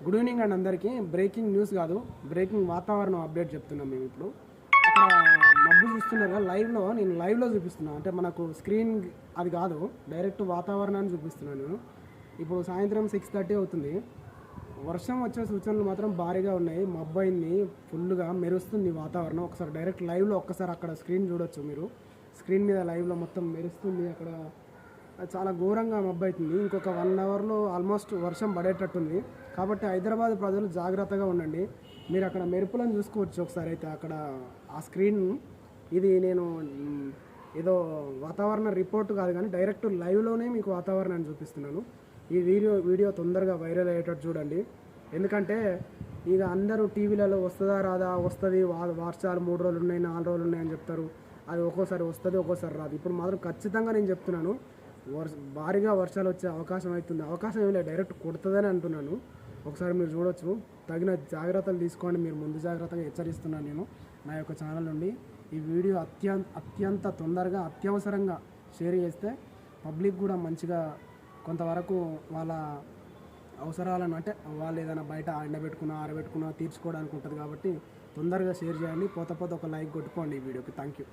Good evening అండి అందరికీ. Breaking news కాదు, బ్రేకింగ్ వాతావరణం అప్డేట్ చెప్తున్నాం మేము ఇప్పుడు. అక్కడ మబ్బు చూస్తున్నారు కదా, నేను లైవ్లో చూపిస్తున్నాను. అంటే మనకు స్క్రీన్ అది కాదు, డైరెక్ట్ వాతావరణాన్ని చూపిస్తున్నాను నేను. ఇప్పుడు సాయంత్రం 6:30 అవుతుంది. వర్షం వచ్చే సూచనలు మాత్రం భారీగా ఉన్నాయి. మబ్బు అయింది, ఫుల్గా మెరుస్తుంది వాతావరణం. ఒకసారి డైరెక్ట్ లైవ్లో ఒక్కసారి అక్కడ స్క్రీన్ చూడొచ్చు మీరు. స్క్రీన్ మీద లైవ్లో మొత్తం మెరుస్తుంది. అక్కడ చాలా ఘోరంగా మబ్బు అవుతుంది. ఇంకొక 1 అవర్లో ఆల్మోస్ట్ వర్షం పడేటట్టుంది. కాబట్టి హైదరాబాద్ ప్రజలు జాగ్రత్తగా ఉండండి. మీరు అక్కడ మెరుపులను చూసుకోవచ్చు ఒకసారి. అయితే అక్కడ ఆ స్క్రీన్ ఇది నేను ఏదో వాతావరణ రిపోర్ట్ కాదు కానీ డైరెక్ట్ లైవ్లోనే మీకు వాతావరణాన్ని చూపిస్తున్నాను. ఈ వీడియో తొందరగా వైరల్ అయ్యేటట్టు చూడండి. ఎందుకంటే ఇక అందరూ టీవీలలో వస్తుందా రాదా, వస్తుంది వర్షాలు 3 రోజులు ఉన్నాయి 4 రోజులు ఉన్నాయని చెప్తారు. అది ఒక్కోసారి వస్తుంది, ఒక్కోసారి రాదు. ఇప్పుడు మాత్రం ఖచ్చితంగా నేను చెప్తున్నాను, భారీగా వర్షాలు వచ్చే అవకాశం అవుతుంది. అవకాశం ఏమి లేదు, డైరెక్ట్ కొడుతుందని అంటున్నాను. ఒకసారి మీరు చూడొచ్చు. తగిన జాగ్రత్తలు తీసుకోండి. మీరు ముందు జాగ్రత్తగా హెచ్చరిస్తున్నాను నేను నా యొక్క ఛానల్ నుండి. ఈ వీడియో అత్యంత తొందరగా అత్యవసరంగా షేర్ చేస్తే పబ్లిక్ కూడా మంచిగా కొంతవరకు వాళ్ళ అవసరాలను, అంటే వాళ్ళు ఏదైనా బయట ఎండబెట్టుకున్నా ఆరబెట్టుకున్నా తీర్చుకోవడానికి ఉంటుంది. కాబట్టి తొందరగా షేర్ చేయండి. పోత ఒక లైక్ కొట్టుకోండి ఈ వీడియోకి. Thank you.